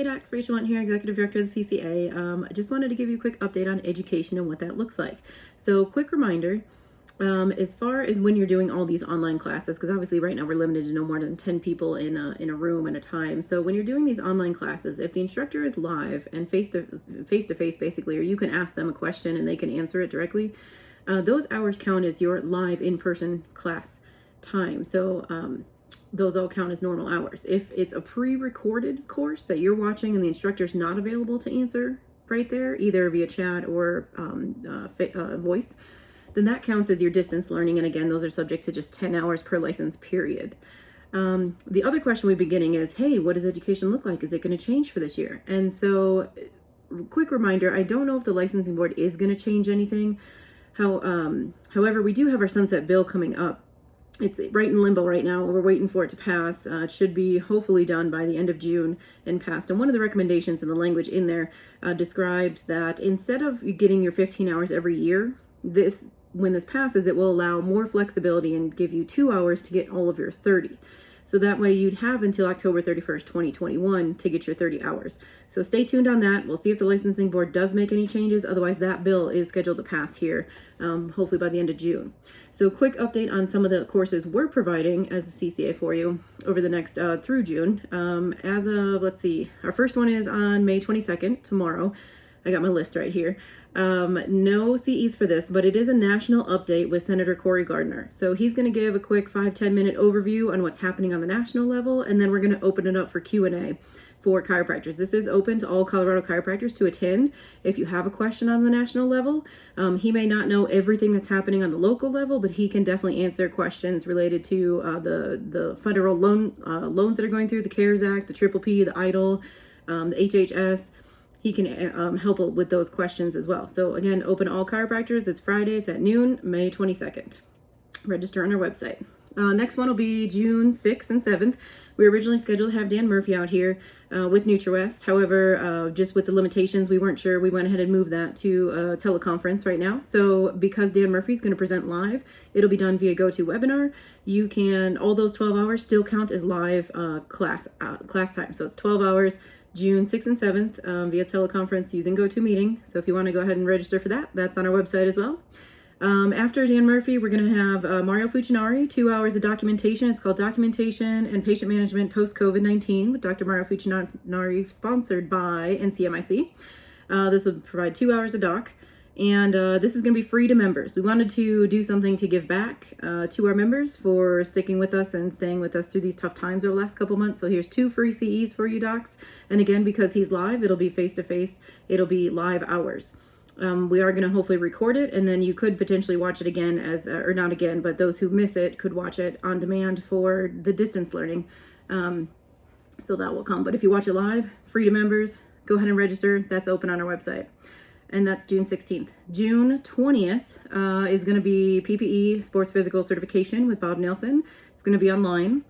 Hey Docs, Rachel Hunt here, Executive Director of the CCA. I just wanted to give you a quick update on education and what that looks like. So quick reminder, as far as when you're doing all these online classes, because obviously right now we're limited to no more than 10 people in a room at a time. So when you're doing these online classes, if the instructor is live and face to face basically, or you can ask them a question and they can answer it directly, those hours count as your live in-person class time. So those all count as normal hours. If it's a pre-recorded course that you're watching and the instructor's not available to answer right there, either via chat or voice, then that counts as your distance learning. And again, those are subject to just 10 hours per license period. The other question we've been getting is, hey, what does education look like? Is it going to change for this year? And so quick reminder, I don't know if the licensing board is going to change anything. However, we do have our sunset bill coming up. It's right in limbo right now. We're waiting for it to pass. It should be hopefully done by the end of June and passed. And one of the recommendations in the language in there describes that instead of getting your 15 hours every year, when this passes, it will allow more flexibility and give you 2 hours to get all of your 30. So that way you'd have until October 31st, 2021 to get your 30 hours. So stay tuned on that. We'll see if the licensing board does make any changes. Otherwise, that bill is scheduled to pass here, hopefully by the end of June. So quick update on some of the courses we're providing as the CCA for you over the next through June. As of, let's see, our first one is on May 22nd, tomorrow. I got my list right here. No CEs for this, but it is a national update with Senator Cory Gardner. So he's going to give a quick 5-10 minute overview on what's happening on the national level, and then we're going to open it up for Q&A for chiropractors. This is open to all Colorado chiropractors to attend. If you have a question on the national level, he may not know everything that's happening on the local level, but he can definitely answer questions related to the federal loans that are going through, the CARES Act, the PPP, the EIDL, the HHS. He can help with those questions as well. So again, open to all chiropractors. It's Friday. It's at noon, May 22nd. Register on our website. Next one will be June 6th and 7th. We were originally scheduled to have Dan Murphy out here with NutriWest. However, just with the limitations, we weren't sure. We went ahead and moved that to a teleconference right now. So because Dan Murphy's going to present live, it'll be done via GoToWebinar. You can, all those 12 hours still count as live class time. So it's 12 hours. June 6th and 7th via teleconference using GoToMeeting. So if you want to go ahead and register for that, that's on our website as well. After Dan Murphy, we're going to have Mario Fucinari, 2 hours of documentation. It's called Documentation and Patient Management Post-COVID-19 with Dr. Mario Fucinari, sponsored by NCMIC. This will provide 2 hours of doc. And this is going to be free to members. We wanted to do something to give back to our members for sticking with us and staying with us through these tough times over the last couple months. So here's 2 free CEs for you docs. And again, because he's live, it'll be face-to-face. It'll be live hours. We are going to hopefully record it, and then you could potentially watch it again or not again, but those who miss it could watch it on demand for the distance learning. So that will come. But if you watch it live, free to members, go ahead and register. That's open on our website. And that's June 16th. June 20th is going to be PPE Sports Physical Certification with Bob Nelson. It's going to be online.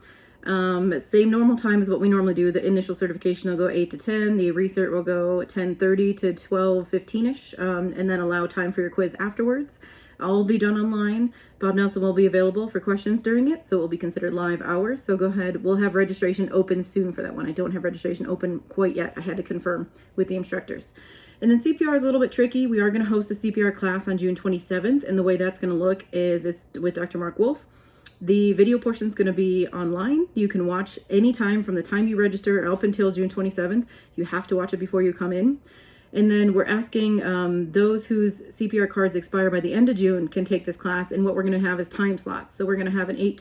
Same normal time as what we normally do. The initial certification will go 8 to 10. The recert will go 10:30 to 12:15ish, and then allow time for your quiz afterwards. All be done online. Bob Nelson will be available for questions during it, so it will be considered live hours. So go ahead. We'll have registration open soon for that one. I don't have registration open quite yet. I had to confirm with the instructors. And then CPR is a little bit tricky. We are going to host a CPR class on June 27th, and the way that's going to look is it's with Dr. Mark Wolff. The video portion is going to be online. You can watch anytime from the time you register up until June 27th. You have to watch it before you come in. And then we're asking those whose CPR cards expire by the end of June can take this class. And what we're going to have is time slots. So we're going to have a 9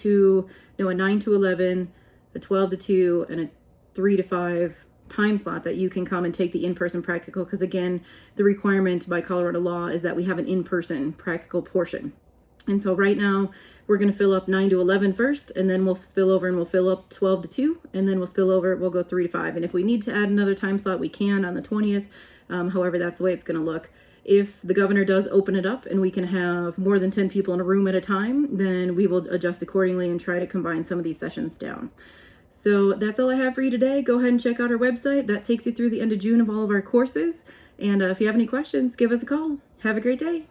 to 11, a 12 to 2, and a 3 to 5 time slot that you can come and take the in-person practical. Because again, the requirement by Colorado law is that we have an in-person practical portion. And so right now we're going to fill up 9 to 11 first, and then we'll spill over and we'll fill up 12 to 2, and then we'll spill over, we'll go 3 to 5. And if we need to add another time slot, we can on the 20th. However, that's the way it's going to look. If the governor does open it up and we can have more than 10 people in a room at a time, then we will adjust accordingly and try to combine some of these sessions down. So that's all I have for you today. Go ahead and check out our website. That takes you through the end of June of all of our courses. And if you have any questions, give us a call. Have a great day.